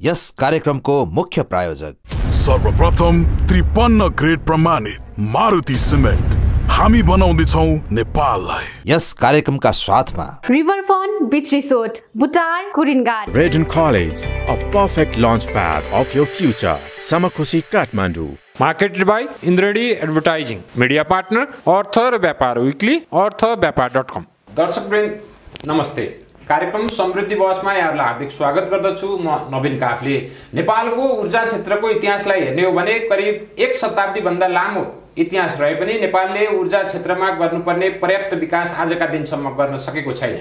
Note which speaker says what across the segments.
Speaker 1: यस कार्यक्रमको मुख्य प्रायोजक
Speaker 2: सर्वप्रथम 53 ग्रेड प्रमाणित मारुति सिमेन्ट, हामी बनाउँदैछौं नेपाललाई।
Speaker 1: यस कार्यक्रमका साथमा
Speaker 3: रिभरफ्रन्ट बीच रिसोर्ट, बुटार, कुरिनगाड।
Speaker 4: Redden College, a perfect launch pad of your future. Samakosi, Kathmandu.
Speaker 5: Marketed by Indradi Advertising. Media partner Artha र व्यापार वीकली, arthavyapar.com. दर्शकवृन्द नमस्ते। कार्यक्रम समृद्धि बहसमा यहाँहरुलाई हार्दिक स्वागत गर्दछु। म नवीन काफले। नेपालको ऊर्जा क्षेत्रको इतिहासलाई हेर्ने हो भने करिब 1 शताब्दी भन्दा लामो इतिहास रहे पनि नेपालले ऊर्जा क्षेत्रमा गर्नुपर्ने पर्याप्त विकास आजका दिनसम्म गर्न सकेको छैन।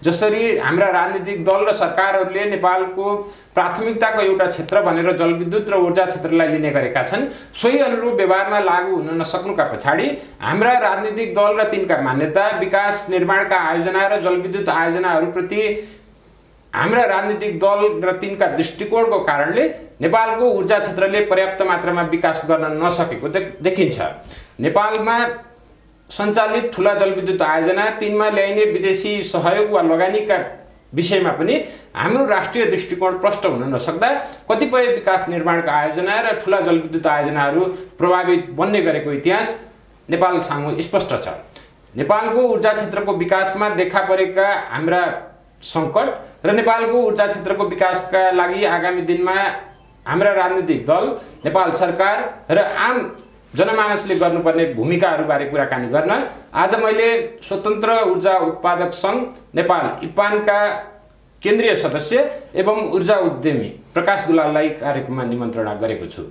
Speaker 5: जसरी हाम्रा राजनीतिक दल र सरकारहरूले नेपालको प्राथमिकताको एउटा क्षेत्र भनेर जलविद्युत र ऊर्जा क्षेत्रलाई लिने गरेका छन्, सोही अनुरूप व्यवहारमा लागू हुन नसक्नुका पछाडि हाम्रा राजनीतिक दल र तिनका मान्यता, विकास निर्माणका आयोजना र जलविद्युत आयोजनाहरूप्रति हाम्रा राजनीतिक दल र तिनका दृष्टिकोणको कारणले नेपालको ऊर्जा क्षेत्रले पर्याप्त मात्रामा विकास गर्न नसकेको देखिन्छ। नेपालमा सञ्चालित ठूला जलविद्युत आयोजना, तिनमा ल्याइने विदेशी सहयोग वा लगानीका विषयमा पनि हाम्रो राष्ट्रिय दृष्टिकोण प्रष्ट हुन नसक्दा कतिपय विकास निर्माणका आयोजना र ठूला जलविद्युत आयोजनाहरू प्रभावित बन्ने गरेको इतिहास नेपाल सामु स्पष्ट छ। नेपालको ऊर्जा क्षेत्रको विकासमा देखा परेका हाम्रा संकट र नेपालको ऊर्जा क्षेत्रको विकासका लागि आगामी दिनमा हाम्रा राजनीतिक दल, नेपाल सरकार र आम जनमानसले गर्नुपर्ने भूमिकाहरूबारे कुराकानी गर्न आज मैले स्वतन्त्र ऊर्जा उत्पादक सङ्घ नेपाल इपानका केन्द्रीय सदस्य एवं ऊर्जा उद्यमी प्रकाश दुलाललाई कार्यक्रममा निमन्त्रणा गरेको छु।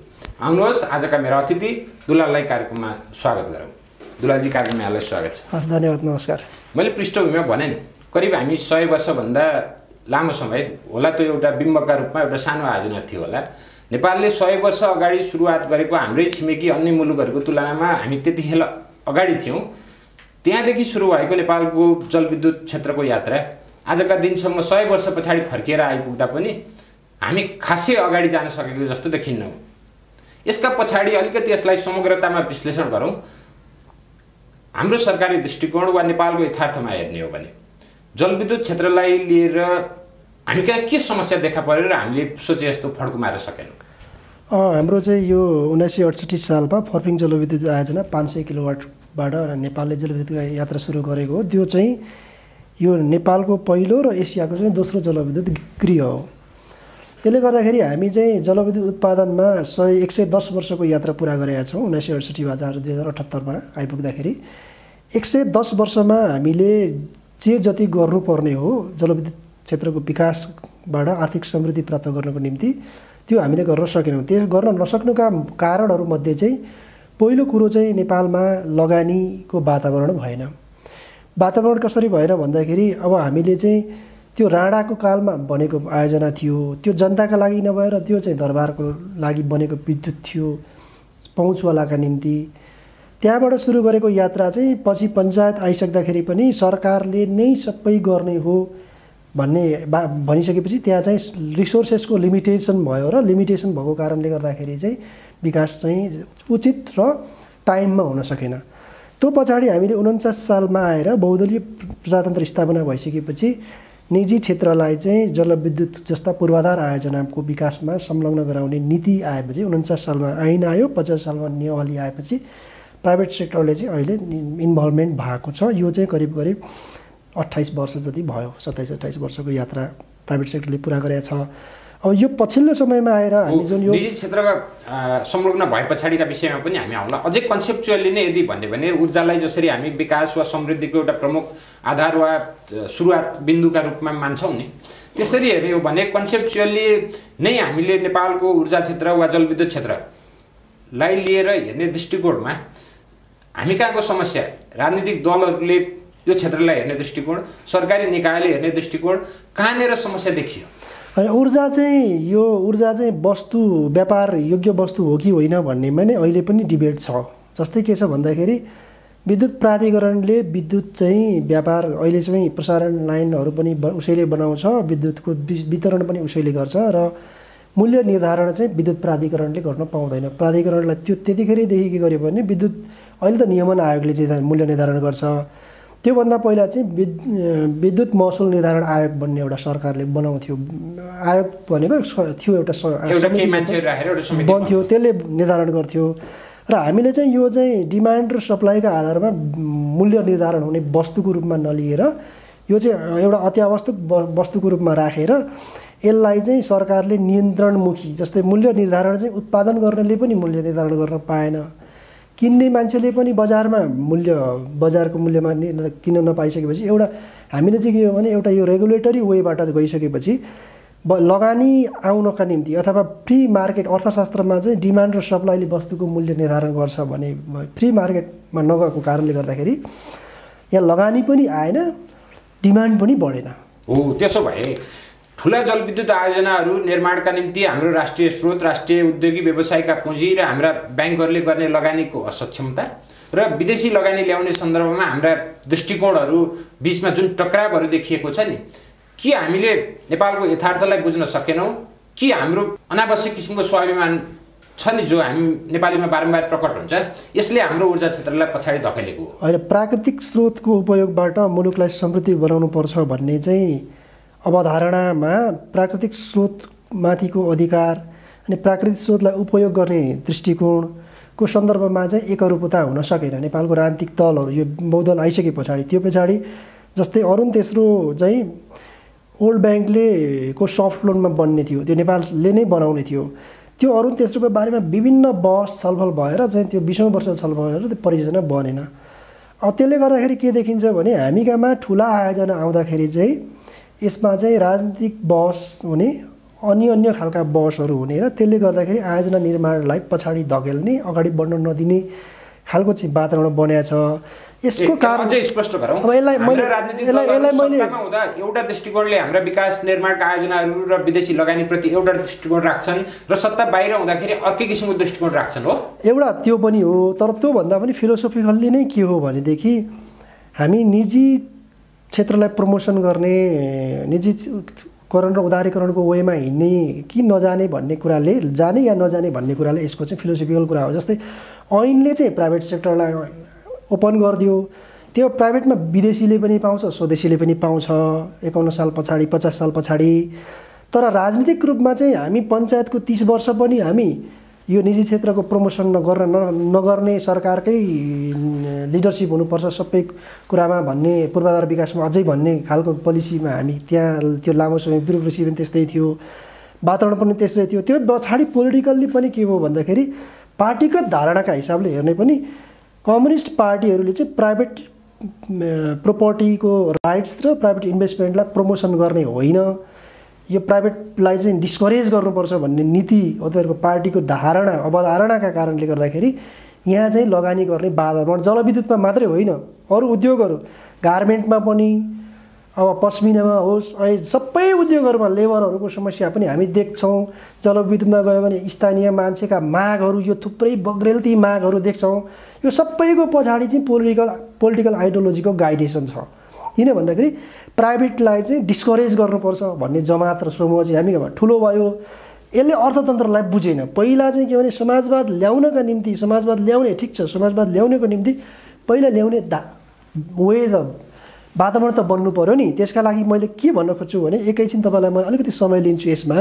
Speaker 5: आउनुहोस् आजका मेरा अतिथि दुलाललाई कार्यक्रममा स्वागत गरौँ। दुलालजी, कार्यक्रममा यहाँलाई स्वागत छ।
Speaker 6: हस्, धन्यवाद, नमस्कार। मैले
Speaker 5: पृष्ठभूमिमा भने करिब हामी 100 वर्षभन्दा लामो समय होला, त्यो एउटा बिम्बका रूपमा एउटा सानो आयोजना थियो होला। नेपालले 100 वर्ष अगाडि सुरुवात गरेको हाम्रै छिमेकी अन्य मुलुकहरूको तुलनामा हामी त्यतिखेर अगाडि थियौँ। त्यहाँदेखि सुरु भएको नेपालको जलविद्युत क्षेत्रको यात्रा आजका दिनसम्म 100 वर्ष पछाडि फर्किएर आइपुग्दा पनि हामी खासै अगाडि जान सकेको जस्तो देखिन्न। यसका पछाडि अलिकति यसलाई समग्रतामा विश्लेषण गरौँ। हाम्रो सरकारी दृष्टिकोण वा नेपालको यथार्थमा हेर्ने हो भने जलविद्युत क्षेत्रलाई लिएर हामी कहाँ के समस्या देखा परेर हामीले सोचे जस्तो फड्को मार्न सकेनौँ?
Speaker 6: हाम्रो चाहिँ यो 1968 सालमा फर्पिङ जलविद्युत आयोजना 500 किलोवाटबाट नेपालले जलविद्युत यात्रा सुरु गरेको हो। त्यो चाहिँ यो नेपालको पहिलो र एसियाको चाहिँ दोस्रो जलविद्युत गृह हो। त्यसले गर्दाखेरि हामी चाहिँ जलविद्युत उत्पादनमा 110 वर्षको यात्रा पुरा गरेका छौँ। 1968बाट 2078मा आइपुग्दाखेरि 110 वर्षमा हामीले जे जति गर्नुपर्ने हो जलविद्युत क्षेत्रको विकासबाट आर्थिक समृद्धि प्राप्त गर्नको निम्ति त्यो हामीले गर्न सकेनौँ। त्यो गर्न नसक्नुका कारणहरूमध्ये चाहिँ पहिलो कुरो चाहिँ नेपालमा लगानीको वातावरण भएन। वातावरण कसरी भएन भन्दाखेरि अब हामीले चाहिँ त्यो राणाको कालमा बनेको आयोजना थियो, त्यो जनताका लागि नभएर त्यो चाहिँ दरबारको लागि बनेको विद्युत थियो पहुँचवालाका निम्ति। त्यहाँबाट सुरु गरेको यात्रा चाहिँ पछि पञ्चायत आइसक्दाखेरि पनि सरकारले नै सबै गर्ने हो भन्ने भनिसकेपछि त्यहाँ चाहिँ रिसोर्सेसको लिमिटेसन भयो र लिमिटेसन भएको कारणले गर्दाखेरि चाहिँ विकास चाहिँ उचित र टाइममा हुन सकेन। त्यो पछाडि हामीले 49 सालमा आएर बहुदलीय प्रजातन्त्र स्थापना भइसकेपछि निजी क्षेत्रलाई चाहिँ जलविद्युत जस्ता पूर्वाधार आयोजनाको विकासमा संलग्न गराउने नीति आएपछि 49 सालमा ऐन आयो, 50 सालमा नियमावली आएपछि प्राइभेट सेक्टरले चाहिँ अहिले इन्भल्भमेन्ट भएको छ। यो चाहिँ करिब 28 वर्ष जति भयो, 27-28 वर्षको यात्रा प्राइभेट सेक्टरले पुरा गरेको छ। अब यो पछिल्लो समयमा आएर हामी जुन यो
Speaker 5: निजी क्षेत्रमा संलग्न भए पछाडिका विषयमा पनि हामी आउँला। अझै कन्सेप्चुअली नै यदि भन्यो भने ऊर्जालाई जसरी हामी विकास वा समृद्धिको एउटा प्रमुख आधार वा सुरुवात बिन्दुका रूपमा मान्छौँ नि, त्यसरी हेर्ने हो भने कन्सेप्चुअली नै हामीले नेपालको ऊर्जा क्षेत्र वा जलविद्युत क्षेत्रलाई लिएर हेर्ने दृष्टिकोणमा हामी कहाँको समस्या, राजनीतिक दलहरूले यो क्षेत्रलाई हेर्ने दृष्टिकोण, सरकारी निकायले हेर्ने दृष्टिकोण कहाँनिर समस्या देखियो?
Speaker 6: ऊर्जा चाहिँ वस्तु व्यापार योग्य वस्तु हो कि होइन भन्नेमा नै अहिले पनि डिबेट छ। जस्तै के छ भन्दाखेरि विद्युत प्राधिकरणले विद्युत चाहिँ व्यापार अहिले चाहिँ प्रसारण लाइनहरू पनि उसैले बनाउँछ, विद्युतको वितरण पनि उसैले गर्छ र मूल्य निर्धारण चाहिँ विद्युत प्राधिकरणले गर्न पाउँदैन। प्राधिकरणलाई त्यो त्यतिखेरदेखि के गर्यो भने विद्युत अहिले त नियमन आयोगले मूल्य निर्धारण गर्छ। त्योभन्दा पहिला चाहिँ विद्युत महसुल निर्धारण आयोग भन्ने एउटा सरकारले बनाउँथ्यो। आयोग भनेको थियो एउटा बन्थ्यो, त्यसले निर्धारण गर्थ्यो। र हामीले चाहिँ यो चाहिँ डिमान्ड र सप्लाईका आधारमा मूल्य निर्धारण हुने वस्तुको रूपमा नलिएर यो चाहिँ एउटा अत्यावश्यक वस्तुको रूपमा राखेर यसलाई चाहिँ सरकारले नियन्त्रणमुखी, जस्तै मूल्य निर्धारण चाहिँ उत्पादन गर्नेले पनि मूल्य निर्धारण गर्न पाएन, किन्ने मान्छेले पनि बजारको मूल्यमा किन्न नपाइसकेपछि एउटा हामीले चाहिँ के हो भने एउटा यो रेगुलेटरी वेबाट गइसकेपछि लगानी आउनका निम्ति अथवा फ्री मार्केट अर्थशास्त्रमा चाहिँ डिमान्ड र सप्लाईले वस्तुको मूल्य निर्धारण गर्छ भने फ्री मार्केटमा नगएको कारणले गर्दाखेरि यहाँ लगानी पनि आएन, डिमान्ड पनि बढेन।
Speaker 5: हो, त्यसो भए ठुला जलविद्युत आयोजनाहरू निर्माणका निम्ति हाम्रो राष्ट्रिय स्रोत, राष्ट्रिय उद्योगी व्यवसायका पुँजी र हाम्रा ब्याङ्कहरूले गर्ने लगानीको असक्षमता र विदेशी लगानी ल्याउने सन्दर्भमा हाम्रा दृष्टिकोणहरू बीचमा जुन टक्रावहरू देखिएको छ नि, के हामीले नेपालको यथार्थलाई बुझ्न सकेनौँ कि हाम्रो अनावश्यक किसिमको स्वाभिमान छ नि जो हामी नेपालीमा बारम्बार प्रकट हुन्छ, यसले हाम्रो ऊर्जा क्षेत्रलाई पछाडि धकेलेको हो?
Speaker 6: होइन, प्राकृतिक स्रोतको उपयोगबाट मुलुकलाई समृद्धि बनाउनु पर्छ भन्ने चाहिँ अवधारणामा प्राकृतिक स्रोतमाथिको अधिकार अनि प्राकृतिक स्रोतलाई उपयोग गर्ने दृष्टिकोणको सन्दर्भमा चाहिँ एकरूपता हुन सकेन। नेपालको राजनीतिक दलहरू यो बहुदल आइसके पछाडि, त्यो पछाडि जस्तै अरुण तेस्रो चाहिँ वर्ल्ड ब्याङ्कले को सफ्ट लोनमा बन्ने थियो, त्यो नेपालले नै बनाउने थियो। त्यो अरुण तेस्रोको बारेमा विभिन्न बहस छलफल भएर चाहिँ त्यो 20औं वर्ष छलफल भएर त्यो परियोजना बनेन। अब त्यसले गर्दाखेरि के देखिन्छ भने हामीकामा ठुला आयोजना आउँदाखेरि चाहिँ यसमा चाहिँ राजनीतिक बहस हुने, अन्य खालका बहसहरू हुने र त्यसले गर्दाखेरि आयोजना निर्माणलाई पछाडि धकेल्ने, अगाडि बढ्न नदिने खालको चाहिँ वातावरण बनेको छ। यसको कारण
Speaker 5: चाहिँ स्पष्ट गरौँ, हुँदा एउटा दृष्टिकोणले हाम्रा विकास निर्माणका आयोजनाहरू र विदेशी लगानीप्रति एउटा दृष्टिकोण राख्छन् र सत्ता बाहिर हुँदाखेरि अर्कै किसिमको दृष्टिकोण राख्छन्। हो, एउटा
Speaker 6: त्यो पनि हो, तर त्योभन्दा पनि फिलोसोफिकल्ली नै के हो भनेदेखि हामी निजी क्षेत्रलाई प्रमोसन गर्ने, निजीकरण र उदारीकरणको वेमा हिँड्ने कि नजाने भन्ने कुराले, जाने या नजाने भन्ने कुराले यसको चाहिँ फिलोसोफिकल कुरा हो। जस्तै ऐनले चाहिँ प्राइभेट सेक्टरलाई ओपन गरिदियो, त्यो प्राइभेटमा विदेशीले पनि पाउँछ, स्वदेशीले पनि पाउँछ 51 साल पछाडि, 50 साल पछाडि। तर राजनीतिक रूपमा चाहिँ हामी पञ्चायतको 30 वर्ष पनि हामी यो निजी क्षेत्रको प्रमोसन नगर्ने सरकारकै लिडरसिप हुनुपर्छ सबै कुरामा भन्ने, पूर्वाधार विकासमा अझै भन्ने खालको पोलिसीमा हामी त्यहाँ त्यो लामो समय ब्युरोक्रेसी पनि त्यस्तै थियो, वातावरण पनि त्यस्तै थियो। त्यो पछाडि पोलिटिकल्ली पनि के भयो भन्दाखेरि पार्टीगत धारणाका हिसाबले हेर्ने पनि कम्युनिस्ट पार्टीहरूले चाहिँ प्राइभेट प्रोपर्टीको राइट्स र प्राइभेट इन्भेस्टमेन्टलाई प्रमोसन गर्ने होइन, यो प्राइभेटलाई चाहिँ डिस्करेज गर्नुपर्छ भन्ने नीति उनीहरूको पार्टीको अवधारणाका कारणले गर्दाखेरि यहाँ चाहिँ लगानी गर्ने वातावरण जलविद्युतमा मात्रै होइन, अरू उद्योगहरू गार्मेन्टमा पनि, अब पश्मिनामा होस्, सबै उद्योगहरूमा लेबरहरूको समस्या पनि हामी देख्छौँ। जलविद्युतमा गयो भने स्थानीय मान्छेका मागहरू, यो थुप्रै बग्रेलती मागहरू देख्छौँ। यो सबैको पछाडि चाहिँ पोलिटिकल आइडियोलोजीको गाइडेसन छ। किन भन्दाखेरि प्राइभेटलाई चाहिँ डिस्करेज गर्नुपर्छ भन्ने जमात र समूह चाहिँ हामीमा ठुलो भयो। यसले अर्थतन्त्रलाई बुझेन। पहिला चाहिँ के भने समाजवाद ल्याउनका निम्ति, समाजवाद ल्याउने ठिक छ, समाजवाद ल्याउनेको निम्ति पहिला ल्याउने वातावरण त बन्नु पर्यो नि। त्यसका लागि मैले के भन्न खोज्छु भने एकैछिन तपाईँलाई म अलिकति समय लिन्छु। यसमा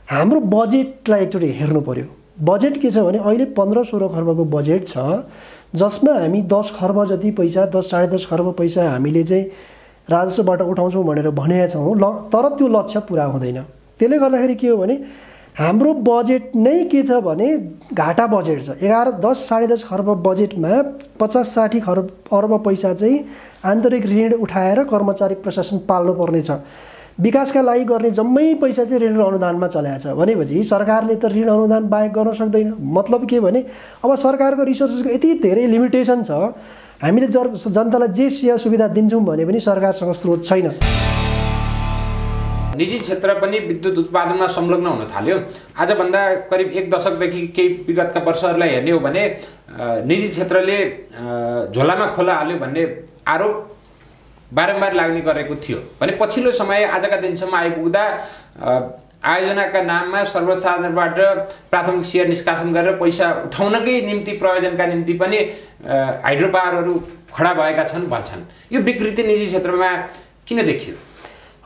Speaker 6: हाम्रो बजेटलाई एकचोटि हेर्नु पर्यो। बजेट के छ भने अहिले 15-16 खर्बको बजेट छ, जसमा हामी 10 खर्ब जति पैसा, 10-10.5 खर्ब पैसा हामीले चाहिँ राजस्वबाट उठाउँछौँ भनेर भनेका छौँ, तर त्यो लक्ष्य पुरा हुँदैन। त्यसले गर्दाखेरि के हो भने हाम्रो बजेट नै के छ भने घाटा बजेट छ। 10-10.5 खर्ब बजेटमा 50-60 अर्ब पैसा चाहिँ आन्तरिक ऋण उठाएर कर्मचारी प्रशासन पाल्नुपर्ने छ। विकासका लागि गर्ने जम्मै पैसा चाहिँ ऋण र अनुदानमा चलाएको छ भनेपछि सरकारले त ऋण अनुदान बाहेक गर्न सक्दैन। मतलब के भने अब सरकारको रिसोर्सको यति धेरै लिमिटेसन छ, हामीले जनतालाई जे सेवा सुविधा दिन्छौँ भने पनि सरकारसँग स्रोत छैन।
Speaker 5: निजी क्षेत्र पनि विद्युत उत्पादनमा संलग्न हुन थाल्यो। आजभन्दा करिब 1 दशकदेखि केही विगतका वर्षहरूलाई हेर्ने हो भने निजी क्षेत्रले झोलामा खोला हाल्यो भन्ने आरोप बारम्बार लाग्ने गरेको थियो भने पछिल्लो समय आजका दिनसम्म आइपुग्दा आयोजनाका नाममा सर्वसाधारणबाट प्राथमिक सेयर निष्कासन गरेर पैसा उठाउनकै निम्ति प्रयोजनका निम्ति पनि हाइड्रो पावरहरू खडा भएका छन् भन्छन्। यो विकृति निजी क्षेत्रमा किन देखियो?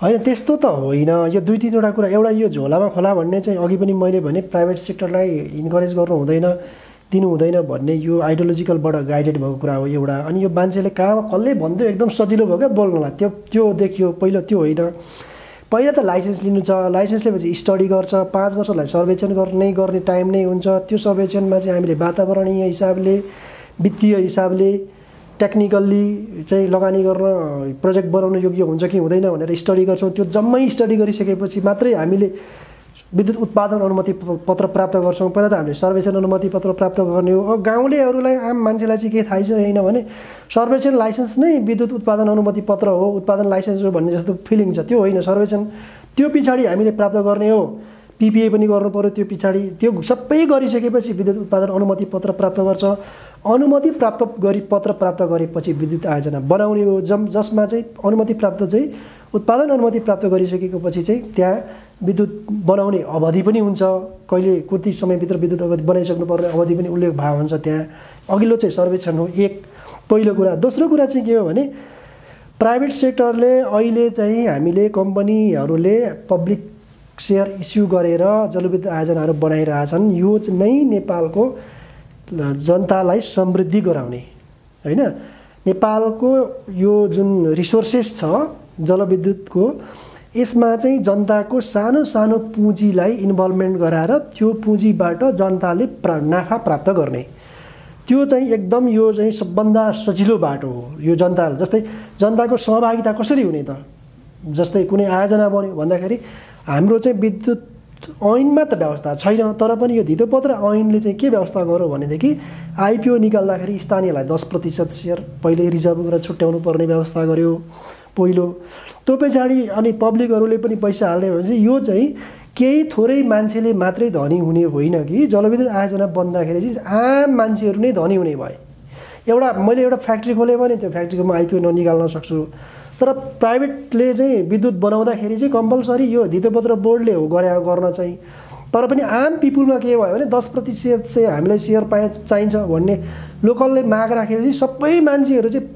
Speaker 6: होइन, त्यस्तो त होइन। यो 2-3वटा कुरा, एउटा यो झोलामा खोला भन्ने चाहिँ अघि पनि मैले भने प्राइभेट सेक्टरलाई इन्करेज गर्नु हुँदैन, दिनु हुँदैन भन्ने यो आइडियोलोजिकलबाट गाइडेड भएको कुरा हो एउटा। अनि यो मान्छेले कहाँ कसले भन्थ्यो एकदम सजिलो भयो क्या बोल्नलाई, त्यो देखियो। पहिलो त्यो होइन, पहिला त लाइसेन्स लिनु छ, लाइसेन्स लिएपछि स्टडी गर्छ, 5 वर्षलाई सर्वेक्षण गर्ने टाइम नै हुन्छ। त्यो सर्वेक्षणमा चाहिँ हामीले वातावरणीय हिसाबले, वित्तीय हिसाबले, टेक्निकल्ली चाहिँ लगानी गर्न प्रोजेक्ट बनाउन योग्य हुन्छ कि हुँदैन भनेर स्टडी गर्छौँ। त्यो जम्मै स्टडी गरिसकेपछि मात्रै हामीले विद्युत उत्पादन अनुमति पत्र प्राप्त गर्छौँ। पहिला त हामीले सर्वेक्षण अनुमति पत्र प्राप्त गर्ने हो। गाउँलेहरूलाई, आम मान्छेलाई चाहिँ के थाहा छैन भने सर्वेक्षण लाइसेन्स नै विद्युत उत्पादन अनुमति पत्र हो, उत्पादन लाइसेन्स हो भन्ने जस्तो फिलिङ छ। त्यो होइन, सर्वेक्षण त्यो पछाडि हामीले प्राप्त गर्ने हो। PPA पनि गर्नु पर्यो त्यो पछाडि। त्यो सबै गरिसकेपछि विद्युत उत्पादन अनुमति पत्र प्राप्त गर्छ। अनुमति पत्र प्राप्त गरेपछि विद्युत आयोजना बनाउने हो, जसमा चाहिँ अनुमति प्राप्त चाहिँ उत्पादन अनुमति प्राप्त गरिसकेको पछि चाहिँ त्यहाँ विद्युत बनाउने अवधि पनि हुन्छ। कहिले कति समयभित्र विद्युत अवधि बनाइसक्नुपर्ने अवधि पनि उल्लेख भएको हुन्छ त्यहाँ। अघिल्लो चाहिँ सर्वेक्षण हो, एक पहिलो कुरा। दोस्रो कुरा चाहिँ के हो भने प्राइभेट सेक्टरले अहिले चाहिँ हामीले कम्पनीहरूले पब्लिक सेयर इस्यु गरेर जलविद्युत आयोजनाहरू बनाइरहेछन्। यो नै नेपालको जनतालाई समृद्धि गराउने होइन। नेपालको यो जुन रिसोर्सेस छ जलविद्युतको, यसमा चाहिँ जनताको सानो सानो पुँजीलाई इन्भल्भमेन्ट गराएर त्यो पुँजीबाट जनताले नाफा प्राप्त गर्ने, त्यो चाहिँ एकदम यो चाहिँ सबभन्दा सजिलो बाटो हो। यो जनताले जस्तै जनताको सहभागिता कसरी हुने त? जस्तै कुनै आयोजना बन्यो भन्दाखेरि हाम्रो चाहिँ विद्युत ऐनमा त व्यवस्था छैन, तर पनि यो धितोपत्र ऐनले चाहिँ के व्यवस्था गर्यो भनेदेखि IPO निकाल्दाखेरि स्थानीयलाई 10% सेयर पहिले रिजर्भ गरेर छुट्याउनु पर्ने व्यवस्था गर्यो पहिलो। त्यो पछाडि अनि पब्लिकहरूले पनि पैसा हाल्ने भनेपछि यो चाहिँ केही थोरै मान्छेले मात्रै धनी हुने होइन कि जलविद्युत आयोजना बन्दाखेरि चाहिँ आम मान्छेहरू नै धनी हुने भए। मैले एउटा फ्याक्ट्री खोलेँ भने त्यो फ्याक्ट्रीको म IPO ननिकाल्न सक्छु, तर प्राइभेटले चाहिँ विद्युत बनाउँदाखेरि चाहिँ कम्पलसरी यो धितोपत्र बोर्डले हो गर्न चाहिँ। तर पनि आम पिपुलमा के भयो भने 10% चाहिँ हामीलाई सेयर चाहिन्छ भन्ने लोकलले माग राखेपछि सबै मान्छेहरू चाहिँ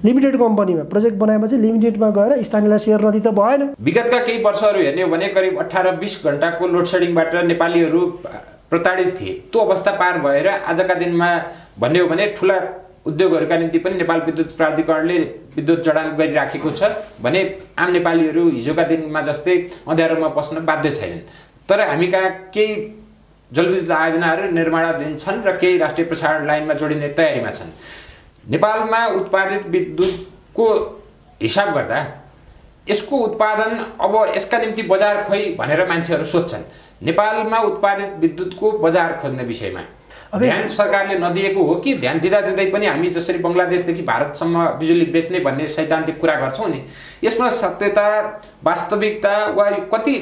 Speaker 6: लिमिटेड कम्पनीमा प्रोजेक्ट बनाएपछि लिमिटेडमा गएर स्थानीयलाई सेयर नदिई त भएन।
Speaker 5: विगतका केही वर्षहरू हेर्ने हो भने करिब 18-20 घण्टाको लोड सेडिङबाट नेपालीहरू प्रताडित थिए। त्यो अवस्था पार भएर आजका दिनमा भन्ने हो भने ठुला उद्योगहरूका निम्ति पनि नेपाल विद्युत प्राधिकरणले विद्युत जडान गरिराखेको छ भने आम नेपालीहरू हिजोका दिनमा जस्तै अँध्यारोमा बस्न बाध्य छैनन्। तर हामी कहाँ केही जलविद्युत आयोजनाहरू निर्माणाधीन छन् र केही राष्ट्रिय प्रसारण लाइनमा जोडिने तयारीमा छन्। नेपालमा उत्पादित विद्युतको हिसाब गर्दा यसको उत्पादन अब यसका निम्ति बजार खोइ भनेर मान्छेहरू सोध्छन्। नेपालमा उत्पादित विद्युतको बजार खोज्ने विषयमा ध्यान सरकारले नदिएको हो कि ध्यान दिँदा पनि हामी जसरी बङ्गलादेशदेखि भारतसम्म बिजुली बेच्ने भन्ने सैद्धान्तिक कुरा गर्छौँ नि, यसमा सत्यता वास्तविकता वा कति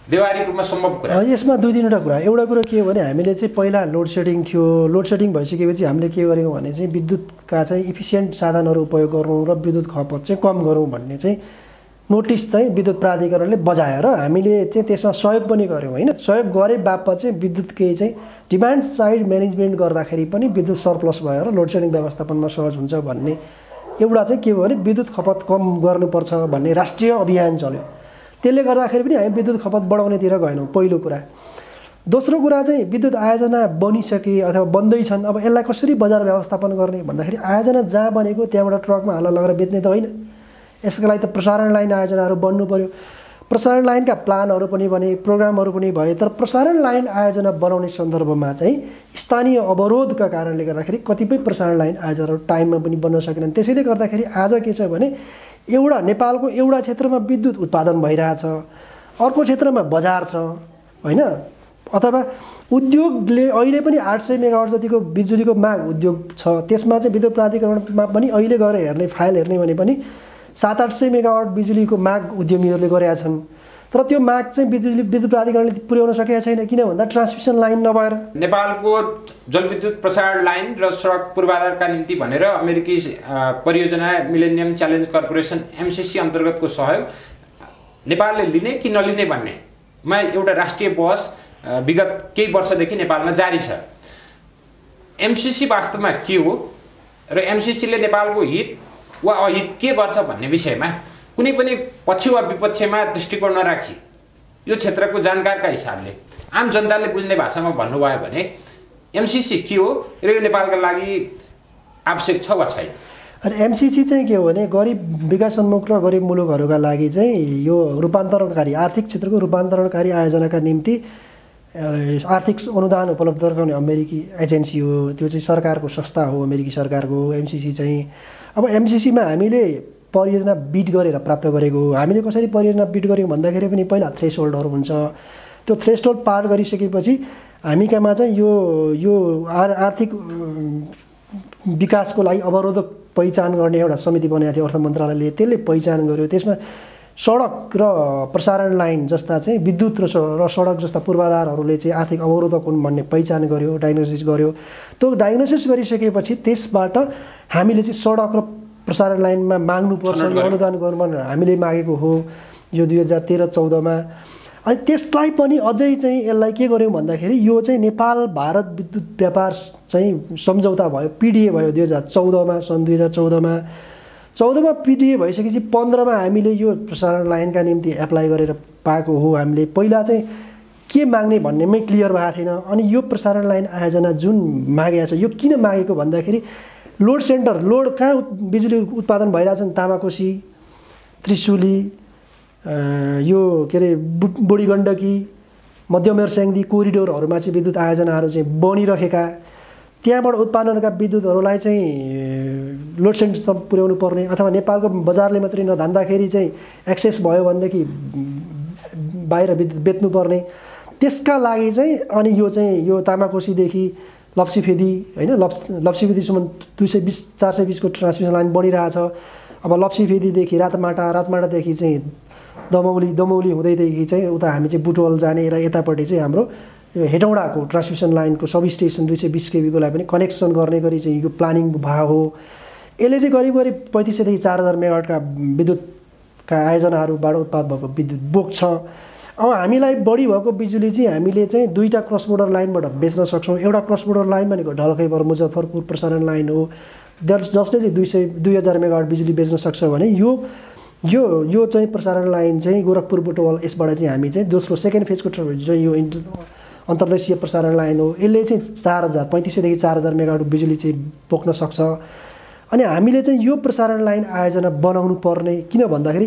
Speaker 5: व्यवहारिक रूपमा सम्भव कुरा?
Speaker 6: यसमा 2-3वटा कुरा। एउटा कुरा के हो भने हामीले चाहिँ पहिला लोड सेडिङ थियो, लोड सेडिङ भइसकेपछि हामीले के गर्यौँ भने चाहिँ विद्युतका चाहिँ इफिसियन्ट साधनहरू उपयोग गरौँ र विद्युत खपत चाहिँ कम गरौँ भन्ने चाहिँ नोटिस चाहिँ विद्युत प्राधिकरणले बजाएर हामीले चाहिँ त्यसमा सहयोग पनि गऱ्यौँ होइन। सहयोग गरे बापत चाहिँ विद्युत केही चाहिँ डिमान्ड साइड म्यानेजमेन्ट गर्दाखेरि पनि विद्युत सरप्लस भएर लोड सेडिङ व्यवस्थापनमा सहज हुन्छ भन्ने एउटा चाहिँ के भयो भने विद्युत खपत कम गर्नुपर्छ भन्ने राष्ट्रिय अभियान चल्यो। त्यसले गर्दाखेरि पनि हामी विद्युत खपत बढाउनेतिर गएनौँ पहिलो कुरा। दोस्रो कुरा चाहिँ विद्युत आयोजना बनिसके अथवा बन्दैछन्, अब यसलाई कसरी बजार व्यवस्थापन गर्ने भन्दाखेरि आयोजना जहाँ बनेको त्यहाँबाट ट्रकमा हालेर लगेर बेच्ने त होइन। यसको लागि त प्रसारण लाइन आयोजनाहरू बन्नु पर्यो। प्रसारण लाइनका प्लानहरू पनि बने, प्रोग्रामहरू पनि भए, तर प्रसारण लाइन आयोजना बनाउने सन्दर्भमा चाहिँ स्थानीय अवरोधका कारणले गर्दाखेरि कतिपय प्रसारण लाइन आयोजनाहरू टाइममा पनि बन्न सकेनन्। त्यसैले गर्दाखेरि आज के छ भने एउटा नेपालको एउटा क्षेत्रमा विद्युत उत्पादन भइरहेछ, अर्को क्षेत्रमा बजार छ होइन। अथवा उद्योगले अहिले पनि 800 मेगावाट जतिको बिजुलीको माग उद्योग छ, त्यसमा चाहिँ विद्युत प्राधिकरणमा पनि अहिले गएर हेर्ने फाइल हेर्ने भने पनि 700-800 मेगावाट बिजुलीको माग उद्यमीहरूले गरेका छन्। तर त्यो माग चाहिँ विद्युत प्राधिकरणले पुर्याउन सकेका छैन। किन भन्दा ट्रान्समिसन लाइन नभएर।
Speaker 5: नेपालको जलविद्युत प्रसारण लाइन र सडक पूर्वाधारका निम्ति भनेर अमेरिकी परियोजना मिलेनियम च्यालेन्ज कर्पोरेसन MCC अन्तर्गतको सहयोग नेपालले लिने कि नलिने भन्ने मा एउटा राष्ट्रिय बहस विगत केही वर्षदेखि नेपालमा जारी छ। एमसीसी वास्तवमा के हो र एमसीसीले नेपालको हित वा अहित के गर्छ भन्ने विषयमा कुनै पनि पक्ष वा विपक्षमा दृष्टिकोण नराखी यो क्षेत्रको जानकारका हिसाबले आम जनताले बुझ्ने भाषामा भन्नुभयो भने एमसीसी के हो र यो नेपालका लागि आवश्यक छ वा छैन?
Speaker 6: अनि एमसीसी चाहिँ के हो भने गरिब विकासोन्मुख र गरिब मुलुकहरूका लागि चाहिँ यो रूपान्तरणकारी आर्थिक क्षेत्रको रूपान्तरणकारी आयोजनाका निम्ति आर्थिक अनुदान उपलब्ध गराउने अमेरिकी एजेन्सी हो। त्यो चाहिँ सरकारको संस्था हो, अमेरिकी सरकारको। एमसीसी चाहिँ अब एमसीसीमा हामीले परियोजना बिड गरेर प्राप्त गरेको हो। हामीले कसरी परियोजना बिड गरेको भन्दाखेरि पनि पहिला थ्रेसहोल्डहरू हुन्छ। त्यो थ्रेसहोल्ड पार गरिसकेपछि हामी कहाँ चाहिँ यो आर्थिक विकासको लागि अवरोधक पहिचान गर्ने एउटा समिति बनाएको थियो अर्थ मन्त्रालयले। त्यसले पहिचान गर्यो। त्यसमा सडक र प्रसारण लाइन जस्ता चाहिँ विद्युत र सडक जस्ता पूर्वाधारहरूले चाहिँ आर्थिक अवरोधक हुन् भन्ने पहिचान गर्यो, डायग्नोसिस गर्यो। त्यो डायग्नोसिस गरिसकेपछि त्यसबाट हामीले चाहिँ सडक र प्रसारण लाइनमा माग्नुपर्छ, अनुदान गर्नु भनेर हामीले मागेको हो यो 2013-14मा। अनि त्यसलाई पनि अझै चाहिँ यसलाई के गर्यौँ भन्दाखेरि यो चाहिँ नेपाल भारत विद्युत व्यापार चाहिँ सम्झौता भयो, पिडिए भयो 2014मा, सन् 2014मा। 14मा पिडिए भइसकेपछि 15मा हामीले यो प्रसारण लाइनका निम्ति एप्लाई गरेर पाएको हो। हामीले पहिला चाहिँ के माग्ने भन्नेमै क्लियर भएको थिएन। अनि यो प्रसारण लाइन आयोजना जुन मागेको छ यो किन मागेको भन्दाखेरि लोड सेन्टर, लोड कहाँ बिजुली उत्पादन भइरहेछन् तामाकोसी, त्रिशुली, यो के अरे बुढी गण्डकी, मध्यमेरस्याङ्दी कोरिडोरहरूमा चाहिँ विद्युत आयोजनाहरू चाहिँ बनिरहेका, त्यहाँबाट उत्पादनका विद्युतहरूलाई चाहिँ लोड सेन्टरसम्म पुर्याउनु पर्ने अथवा नेपालको बजारले मात्रै नधान्दाखेरि चाहिँ एक्सेस भयो भनेदेखि बाहिर विद्युत बेच्नुपर्ने। त्यसका लागि चाहिँ अनि यो तामाकोसीदेखि लप्सीफेदी होइन, लप्सीफेदीसम्म 220-420 को ट्रान्समिसन लाइन बनिरहेछ। अब लप्सीफेदीदेखि रातमाटादेखि चाहिँ दमौली हुँदैदेखि चाहिँ उता हामी चाहिँ बुटवल जाने र यतापट्टि चाहिँ हाम्रो यो हेटौँडाको ट्रान्समिसन लाइनको सब स्टेसन 220 kV पनि कनेक्सन गर्ने गरी चाहिँ यो प्लानिङ भएको हो। यसले चाहिँ करिब 3500 देखि 4000 मेगावाटका विद्युतका आयोजनाहरूबाट उत्पादन भएको विद्युत बोक्छ। अब हामीलाई बढी भएको बिजुली चाहिँ हामीले चाहिँ दुईवटा क्रस बोर्डर लाइनबाट बेच्न सक्छौँ। एउटा क्रस बोर्डर लाइन भनेको ढलखैबर मुजफ्फरपुर प्रसारण लाइन हो, जसले चाहिँ 2000 मेगावाट बिजुली बेच्न सक्छ भने यो चाहिँ प्रसारण लाइन चाहिँ गोरखपुर बुटवल, यसबाट चाहिँ हामी चाहिँ दोस्रो सेकेन्ड फेजको चाहिँ यो अन्तर्देशीय प्रसारण लाइन हो। यसले चाहिँ 3500 देखि 4000 मेगावाट बिजुली चाहिँ बोक्न सक्छ। अनि हामीले चाहिँ यो प्रसारण लाइन आयोजना बनाउनु पर्ने किन भन्दाखेरि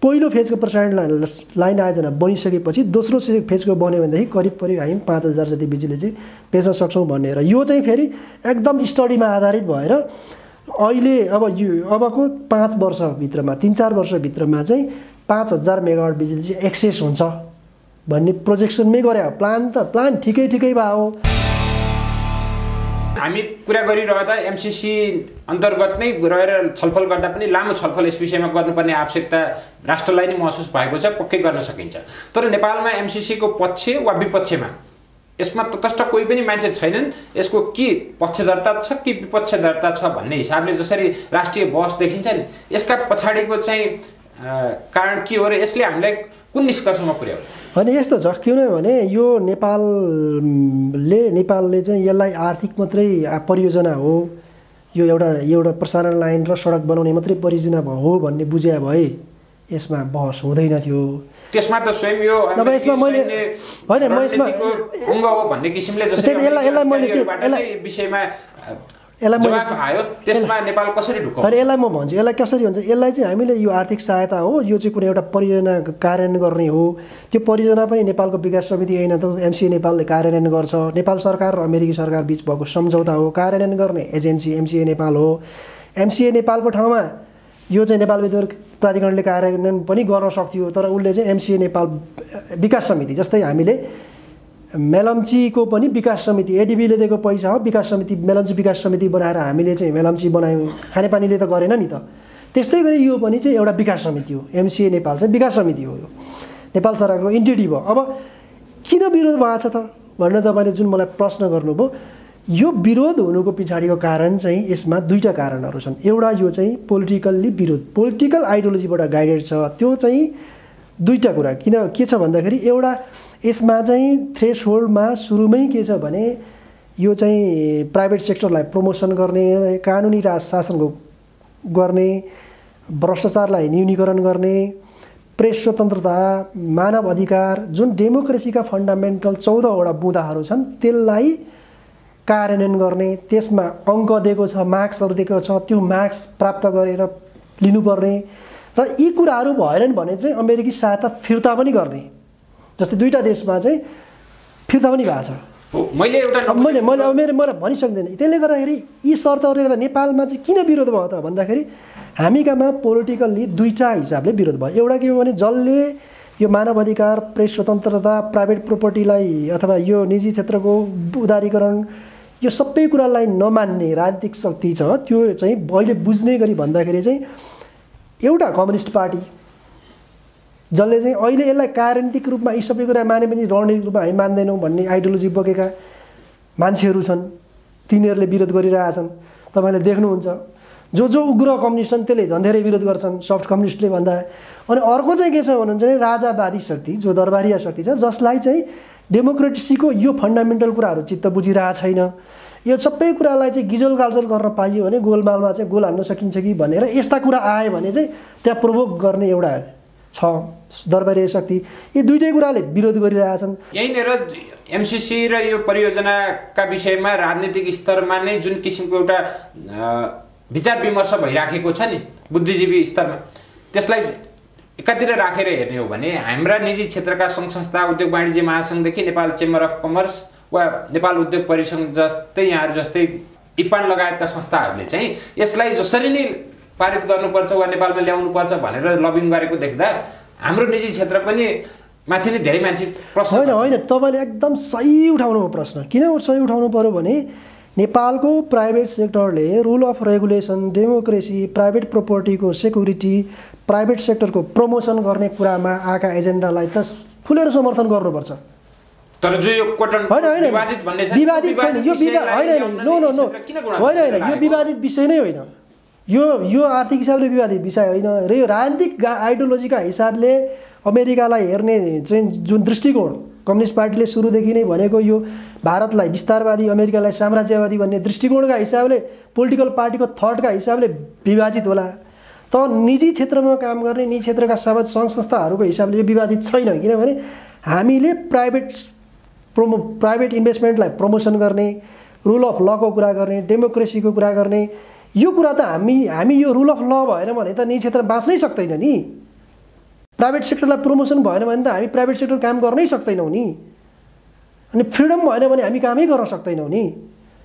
Speaker 6: पहिलो फेजको प्रसारण लाइन आयोजना बनिसकेपछि दोस्रो फेजको बन्यो भनेदेखि करिब हामी 5000 जति बिजुली चाहिँ बेच्न सक्छौँ भनेर। यो चाहिँ फेरि एकदम स्टडीमा आधारित भएर अहिले अबको 5 वर्षभित्रमा 3-4 वर्षभित्रमा चाहिँ 5000 मेगावाट बिजुली चाहिँ एक्सेस हुन्छ भन्ने प्रोजेक्सनमै गरे। प्लान ठिकै भयो।
Speaker 5: हामी कुरा गरिरहँदा एमसीसी अन्तर्गत नै रहेर छलफल गर्दा पनि लामो छलफल यस विषयमा गर्नुपर्ने आवश्यकता राष्ट्रलाई नै महसुस भएको छ, पक्कै गर्न सकिन्छ। तर नेपालमा एमसीसीको पक्ष वा विपक्षमा यसमा तटस्थ कोही पनि मान्छे छैनन्। यसको के पक्षधरता छ कि विपक्षधरता छ भन्ने हिसाबले जसरी राष्ट्रिय बहस देखिन्छ नि, यसका पछाडिको चाहिँ कारण के हो र यसले हामीलाई कुन निष्कर्षमा पुर्यायो?
Speaker 6: अनि यस्तो छ किनभने यो नेपालले चाहिँ यसलाई आर्थिक मात्रै परियोजना हो, यो एउटा प्रसारण लाइन र सडक बनाउने मात्रै परियोजना हो भन्ने बुझ्या भए यसमा बहस हुँदैन थियो।
Speaker 5: त्यसमा त स्वयं यो
Speaker 6: अब यसमा मैले हैन म यसमा
Speaker 5: अङ्ग हो भन्ने किसिमले जसरी
Speaker 6: यसलाई मैले
Speaker 5: विषयमा जवाफ आयो, त्यसमा नेपाल कसरी ढुकाउँछ?
Speaker 6: अनि यसलाई म भन्छु, यसलाई कसरी भन्छ, यसलाई चाहिँ हामीले यो आर्थिक सहायता हो, यो चाहिँ कुनै एउटा परियोजना कार्यान्वयन गर्ने हो। त्यो परियोजना पनि नेपालको विकास समिति होइन त एमसिए नेपालले कार्यान्वयन गर्छ। नेपाल सरकार र अमेरिकी सरकार बीच भएको सम्झौता हो। कार्यान्वयन गर्ने एजेन्सी एमसिए नेपाल हो। एमसिए नेपालको ठाउँमा यो चाहिँ नेपाल विद्युत प्राधिकरणले कार्यान्वयन पनि गर्न सक्थ्यो, तर उसले चाहिँ एमसिए नेपाल विकास समिति जस्तै हामीले मेलम्चीको पनि विकास समिति एडिबीले दिएको पैसा हो, विकास समिति मेलम्ची विकास समिति बनाएर हामीले चाहिँ मेलम्ची बनायौँ, खानेपानीले त गरेन नि त। त्यस्तै गरी यो पनि चाहिँ एउटा विकास समिति हो। एमसिए नेपाल चाहिँ विकास समिति हो, यो नेपाल सरकारको इन्टिटी भयो। अब किन विरोध भएको छ त भनेर तपाईँले जुन मलाई प्रश्न गर्नुभयो, यो विरोध हुनुको पछाडिको कारण चाहिँ यसमा दुईवटा कारणहरू छन्। एउटा यो चाहिँ पोलिटिकल्ली विरोध, पोलिटिकल आइडियोलोजीबाट गाइडेड छ। त्यो चाहिँ दुईटा कुरा के छ भन्दाखेरि एउटा यसमा चाहिँ थ्रेसहोल्डमा सुरुमै के छ भने यो चाहिँ प्राइभेट सेक्टरलाई प्रमोसन गर्ने, कानुनी राज शासनको गर्ने, भ्रष्टाचारलाई न्यूनीकरण गर्ने, प्रेस स्वतन्त्रता, मानव अधिकार, जुन डेमोक्रेसीका फन्डामेन्टल 14वटा बुँदाहरू छन् त्यसलाई कार्यान्वयन गर्ने, त्यसमा अङ्क दिएको छ, मार्क्सहरू दिएको छ, त्यो मार्क्स प्राप्त गरेर लिनुपर्ने र यी कुराहरू भएनन् भने चाहिँ अमेरिकी सहायता फिर्ता पनि गर्ने। जस्तै दुईटा देशमा चाहिँ फिर्ता पनि भएको छ।
Speaker 5: मैले
Speaker 6: मैले भनिसक्दैन। त्यसले गर्दाखेरि यी शर्तहरूले गर्दा नेपालमा चाहिँ किन विरोध भयो त भन्दाखेरि हामीकामा पोलिटिकल्ली दुईटा हिसाबले विरोध भयो। एउटा के हो भने जसले यो मानव अधिकार, प्रेस स्वतन्त्रता, प्राइभेट प्रोपर्टीलाई अथवा यो निजी क्षेत्रको उदारीकरण यो सबै कुरालाई नमान्ने राजनीतिक शक्ति छ, त्यो चाहिँ अहिले बुझ्ने गरी भन्दाखेरि चाहिँ एउटा कम्युनिस्ट पार्टी जसले चाहिँ अहिले यसलाई राजनीतिक रूपमा यी सबै कुरा माने पनि रणनीतिक रूपमा हामी मान्दैनौँ भन्ने आइडियोलोजी बोकेका मान्छेहरू छन्, तिनीहरूले विरोध गरिरहेछन्। तपाईँले देख्नुहुन्छ जो उग्र कम्युनिस्ट छन् त्यसले झन् धेरै विरोध गर्छन् सफ्ट कम्युनिस्टले भन्दा। अनि अर्को चाहिँ के छ भन्नुहुन्छ भने राजावादी शक्ति, जो दरबारिया शक्ति छ, जसलाई चाहिँ डेमोक्रेसीको यो फन्डामेन्टल कुराहरू चित्त बुझिरहेको छैन। यो सबै कुरालाई चाहिँ गिजल गाजल गर्न पाइयो भने गोलमालमा चाहिँ गोल हाल्न सकिन्छ कि भनेर यस्ता कुरा आयो भने चाहिँ त्यहाँ प्रोभोक गर्ने एउटा छ दरबारी शक्ति। यी दुईटै कुराले विरोध गरिरहेछन्।
Speaker 5: यहीँनिर एमसिसी र यो परियोजनाका विषयमा राजनीतिक स्तरमा नै जुन किसिमको एउटा विचार विमर्श भइराखेको छ नि बुद्धिजीवी स्तरमा, त्यसलाई एकातिर राखेर हेर्ने हो भने हाम्रा निजी क्षेत्रका सङ्घ संस्था, उद्योग वाणिज्य महासङ्घदेखि नेपाल चेम्बर अफ कमर्स वा नेपाल उद्योग परिसङ्घ जस्तै यहाँहरू जस्तै इपान लगायतका संस्थाहरूले चाहिँ यसलाई जसरी नै पारित गर्नुपर्छ वा नेपालमा ल्याउनुपर्छ भनेर लबिङ गरेको देख्दा हाम्रो निजी क्षेत्र पनि माथि नै धेरै मान्छे प्रश्न
Speaker 6: होइन तपाईँले एकदम सही उठाउनुभयो प्रश्न। किन सही उठाउनु पर्यो भने नेपालको प्राइभेट सेक्टरले rule of regulation, democracy, private प्रोपर्टीको सेक्युरिटी, प्राइभेट सेक्टरको प्रमोसन गर्ने कुरामा आएका एजेन्डालाई त खुलेर समर्थन गर्नुपर्छ।
Speaker 5: तर जो यो विवादित भन्ने छ,
Speaker 6: विवादित छैन यो यो विवादित विषय नै होइन। यो आर्थिक हिसाबले विवादित विषय होइन र यो राजनीतिक आइडियोलोजीका हिसाबले अमेरिकालाई हेर्ने चाहिँ जुन दृष्टिकोण कम्युनिस्ट पार्टीले सुरुदेखि नै भनेको यो भारतलाई विस्तारवादी, अमेरिकालाई साम्राज्यवादी भन्ने दृष्टिकोणका हिसाबले, पोलिटिकल पार्टीको थटका हिसाबले विभाजित होला। त निजी क्षेत्रमा काम गर्ने निजी क्षेत्रका सबै सङ्घ संस्थाहरूको हिसाबले यो विवादित छैन। किनभने हामीले प्राइभेट इन्भेस्टमेन्टलाई प्रमोसन गर्ने, रुल अफ लको कुरा गर्ने, डेमोक्रेसीको कुरा गर्ने, यो कुरा त हामी यो रुल अफ ल भएन भने त निजी क्षेत्र बाँच्नै सक्दैन नि। प्राइभेट सेक्टरलाई प्रमोसन भएन भने त हामी प्राइभेट सेक्टर काम गर्नै सक्दैनौँ नि। अनि फ्रिडम भएन भने हामी कामै गर्न सक्दैनौँ नि।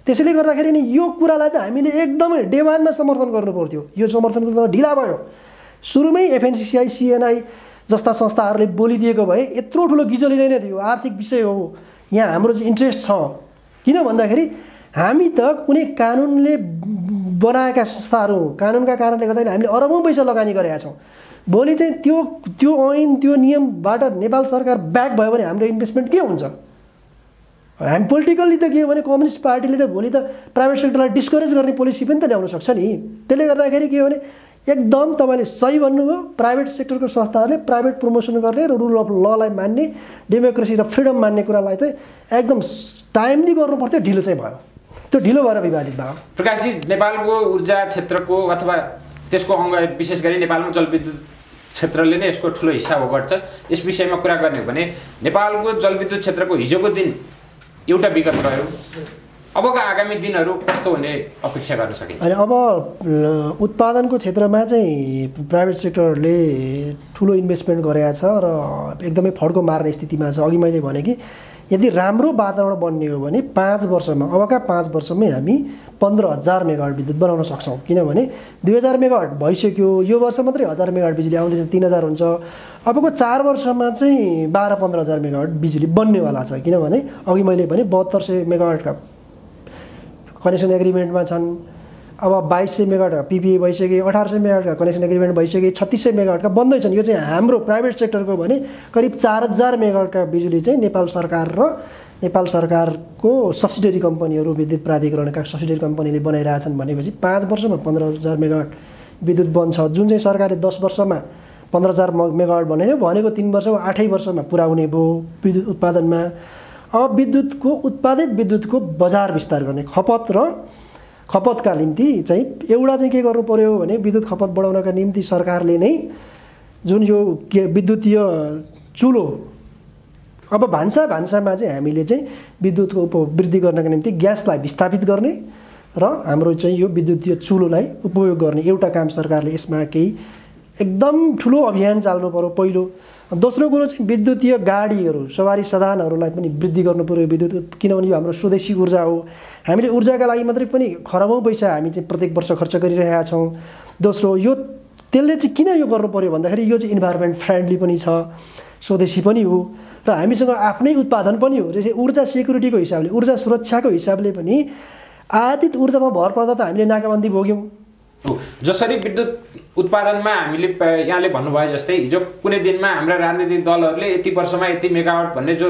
Speaker 6: त्यसैले गर्दाखेरि नि यो कुरालाई त हामीले एकदमै डे वानमा समर्थन गर्नु पर्थ्यो। यो समर्थन गर्न ढिला भयो। सुरुमै एफएनसिसिआई, सिएनआई जस्ता संस्थाहरूले बोलिदिएको भए यत्रो ठुलो गिजो लिँदैन थियो। आर्थिक विषय हो, यहाँ हाम्रो चाहिँ इन्ट्रेस्ट छ। किन भन्दाखेरि हामी त कुनै कानुनले बनाएका संस्थाहरू, कानुनका कारणले गर्दाखेरि हामीले अरबौँ पैसा लगानी गरेका छौँ। भोलि चाहिँ त्यो ऐन, त्यो नियमबाट नेपाल सरकार ब्याक भयो भने हाम्रो इन्भेस्टमेन्ट के हुन्छ? हामी पोलिटिकल्ली त के हो भने कम्युनिस्ट पार्टीले त भोलि त प्राइभेट सेक्टरलाई डिस्करेज गर्ने पोलिसी पनि त ल्याउन सक्छ नि। त्यसले गर्दाखेरि के हो भने एकदम तपाईँले सही भन्नुभयो, प्राइभेट सेक्टरको संस्थाहरूले प्राइभेट प्रमोसन गर्ने र रुल अफ ललाई मान्ने, डेमोक्रेसी र फ्रिडम मान्ने कुरालाई चाहिँ एकदम टाइमली गर्नु पर्थ्यो। ढिलो चाहिँ भयो, त्यो ढिलो भएर विवादित भयो।
Speaker 5: प्रकाशजी, नेपालको ऊर्जा क्षेत्रको अथवा त्यसको अङ्ग विशेष गरी नेपालमा जलविद्युत क्षेत्रले नै यसको ठुलो हिस्सा ओगट्छ। यस विषयमा कुरा गर्ने हो भने नेपालको जलविद्युत क्षेत्रको हिजोको दिन एउटा विगत रह्यो, अबका आगामी दिनहरू कस्तो हुने अपेक्षा गर्न सकिन्छ?
Speaker 6: अनि अब उत्पादनको क्षेत्रमा चाहिँ प्राइभेट सेक्टरले ठुलो इन्भेस्टमेन्ट गरेको छ र एकदमै फड्को मार्ने स्थितिमा छ। अघि मैले भने कि यदि राम्रो वातावरण बन्ने हो भने 5 वर्षमा, अबका 5 वर्षमै हामी 15,000 मेगावाट विद्युत बनाउन सक्छौँ। किनभने 2,000 मेगावाट भइसक्यो, यो वर्ष मात्रै 1,000 मेगावाट बिजुली आउँदैछ, 3,000 हुन्छ। अबको 4 वर्षमा चाहिँ 12-15,000 मेगावाट बिजुली बन्नेवाला छ। किनभने अघि मैले भने 7200 मेगावाटका कनेक्सन एग्रिमेन्टमा छन्। अब 2200 मेगावाटका पिपिए भइसके, 1800 मेगावाटका कनेक्सन एग्रिमेन्ट भइसके, 3600 मेगावाटका बन्दैछन्। यो चाहिँ हाम्रो प्राइभेट सेक्टरको भने करिब 4000 मेगावाटका बिजुली चाहिँ नेपाल सरकार र नेपाल सरकारको सब्सिडियरी कम्पनीहरू, विद्युत प्राधिकरणका सब्सिडियरी कम्पनीले बनाइरहेछन्। भनेपछि 5 वर्षमा 15,000 मेगावाट विद्युत बन्छ, जुन चाहिँ सरकारले 10 वर्षमा 15,000 मेगावाट भनेको 3 वर्ष वा 8 वर्षमा पुरा हुने भयो विद्युत उत्पादनमा। अब उत्पादित विद्युतको बजार विस्तार गर्ने खपतका निम्ति चाहिँ एउटा चाहिँ के गर्नु पर्यो भने विद्युत खपत बढाउनका निम्ति सरकारले नै जुन यो विद्युतीय चुलो अब भान्सामा चाहिँ हामीले चाहिँ विद्युतको वृद्धि गर्नका निम्ति ग्यासलाई विस्थापित गर्ने र हाम्रो चाहिँ यो विद्युतीय चुलोलाई उपयोग गर्ने एउटा काम सरकारले यसमा केही एकदम ठुलो अभियान चाल्नु पर्यो पहिलो। दोस्रो कुरो चाहिँ विद्युतीय गाडीहरू सवारी साधनहरूलाई पनि वृद्धि गर्नु पर्यो विद्युत, किनभने यो हाम्रो स्वदेशी ऊर्जा हो। हामीले ऊर्जाका लागि मात्रै पनि खरबौँ पैसा हामी चाहिँ प्रत्येक वर्ष खर्च गरिरहेका छौँ। दोस्रो यो त्यसले चाहिँ किन यो गर्नु पर्यो भन्दाखेरि यो चाहिँ इन्भाइरोमेन्ट फ्रेन्डली पनि छ, स्वदेशी पनि हो र हामीसँग आफ्नै उत्पादन पनि हो। त्यसै ऊर्जा सेक्युरिटीको हिसाबले ऊर्जा सुरक्षाको हिसाबले पनि आयातित ऊर्जामा भर पर्दा त हामीले नाकाबन्दी भोग्यौँ।
Speaker 5: जसरी विद्युत उत्पादनमा हामीले यहाँले भन्नुभयो जस्तै हिजो कुनै दिनमा हाम्रा राजनीतिक दलहरूले यति वर्षमा यति मेगावाट भन्ने जो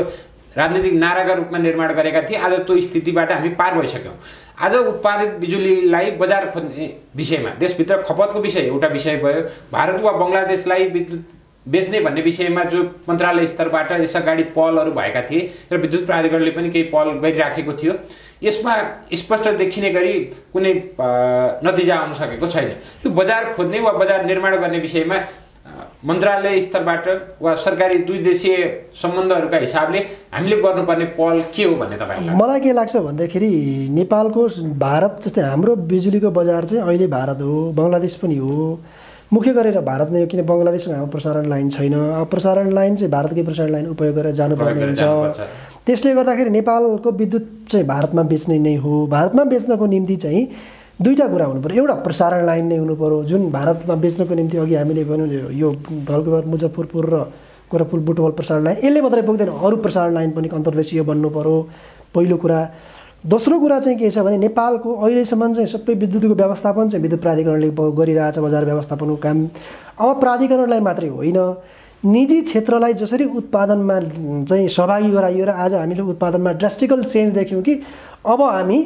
Speaker 5: राजनीतिक नाराका रूपमा निर्माण गरेका थिए, आज त्यो स्थितिबाट हामी पार भइसक्यौँ। आज उत्पादित बिजुलीलाई बजार खोज्ने विषयमा देशभित्र खपतको विषय एउटा विषय भयो, भारत वा बङ्गलादेशलाई विद्युत बेच्ने भन्ने विषयमा जो मन्त्रालय स्तरबाट यस अगाडि पहलहरू भएका थिए र विद्युत प्राधिकरणले पनि केही पहल गरिराखेको थियो, यसमा स्पष्ट देखिने गरी कुनै नतिजा आउन सकेको छैन। यो बजार खोज्ने वा बजार निर्माण गर्ने विषयमा मन्त्रालय स्तरबाट वा सरकारी दुई देशीय सम्बन्धहरूका हिसाबले हामीले गर्नुपर्ने पहल के हो भन्ने तपाईँलाई
Speaker 6: मलाई के लाग्छ भन्दाखेरि नेपालको भारत जस्तै हाम्रो बिजुलीको बजार चाहिँ अहिले भारत हो, बङ्गलादेश पनि हो। मुख्य गरेर भारत नै हो, किन बङ्गलादेशसँग हाम्रो प्रसारण लाइन छैन। अब प्रसारण लाइन चाहिँ भारतकै प्रसारण लाइन उपयोग गरेर जानुपर्ने हुन्छ। त्यसले गर्दाखेरि नेपालको विद्युत चाहिँ भारतमा बेच्ने नै हो। भारतमा बेच्नको निम्ति चाहिँ दुईवटा कुरा हुनु पर्यो। एउटा प्रसारण लाइन नै हुनु पर्यो, जुन भारतमा बेच्नको निम्ति अघि हामीले भन्यौँ यो ढल्केबार मुजफ्फरपुर र गोरखपुर बुटवल प्रसारण लाइन, यसले मात्रै पुग्दैन, अरू प्रसारण लाइन पनि अन्तर्देशीय बन्नु पर्यो पहिलो कुरा। दोस्रो कुरा चाहिँ के छ भने नेपालको अहिलेसम्म चाहिँ सबै विद्युतको व्यवस्थापन चाहिँ विद्युत प्राधिकरणले गरिरहेछ, बजार व्यवस्थापनको काम। अब प्राधिकरणलाई मात्रै होइन, निजी क्षेत्रलाई जसरी उत्पादनमा चाहिँ सहभागी गराइयो र आज हामीले उत्पादनमा ड्रास्टिकल चेन्ज देख्यौँ कि अब हामी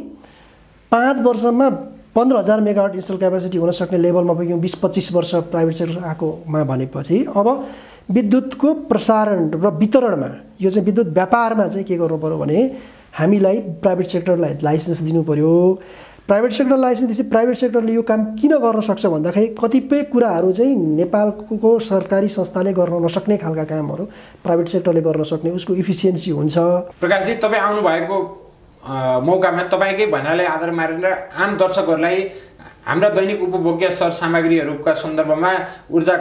Speaker 6: 5 वर्षमा 15,000 मेगावाट इन्स्टल क्यापेसिटी हुन सक्ने लेभलमा पुग्यौँ। 20-25 वर्ष प्राइभेट सेक्टर आएकोमा भनेपछि अब विद्युतको प्रसारण र वितरणमा यो चाहिँ विद्युत व्यापारमा चाहिँ के गर्नु पर्यो भने हामीलाई प्राइभेट सेक्टरलाई लाइसेन्स दिनु पर्यो। प्राइभेट सेक्टर लाइसेन्स दिएपछि प्राइभेट सेक्टरले यो काम किन गर्न सक्छ भन्दाखेरि कतिपय कुराहरू चाहिँ नेपालको सरकारी संस्थाले गर्न नसक्ने खालका कामहरू प्राइभेट सेक्टरले गर्न सक्ने, उसको इफिसियन्सी हुन्छ।
Speaker 5: प्रकाशजी, तपाईँ आउनुभएको मौकामा तपाईँकै भन्नाले आधार मारेर आम दर्शकहरूलाई हाम्रा दैनिक उपभोग्य सरसामग्रीहरूका सन्दर्भमा ऊर्जा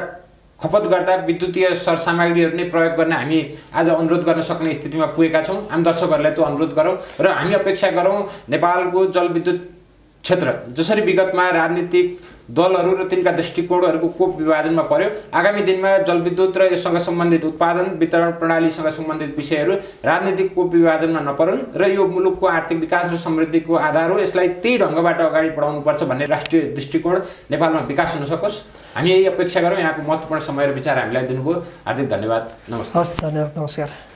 Speaker 5: खपत गर्दा विद्युतीय सरसामग्रीहरू नै प्रयोग गर्न हामी आज अनुरोध गर्न सक्ने स्थितिमा पुगेका छौँ। आम दर्शकहरूलाई त्यो अनुरोध गरौँ र हामी अपेक्षा गरौँ नेपालको जलविद्युत क्षेत्र जसरी विगतमा राजनीतिक दलहरू र तिनका दृष्टिकोणहरूको कोप विभाजनमा पर्यो, आगामी दिनमा जलविद्युत र यससँग सम्बन्धित उत्पादन वितरण प्रणालीसँग सम्बन्धित विषयहरू राजनीतिक कोप विभाजनमा नपरुन् र यो मुलुकको आर्थिक विकास र समृद्धिको आधार हो। यसलाई त्यही ढङ्गबाट अगाडि बढाउनुपर्छ भन्ने राष्ट्रिय दृष्टिकोण नेपालमा विकास हुन सकोस्, हामी यही अपेक्षा गरौँ। यहाँको महत्त्वपूर्ण समय र विचार हामीलाई दिनुभयो, हार्दिक धन्यवाद। नमस्ते।
Speaker 6: हस्, धन्यवाद, नमस्कार।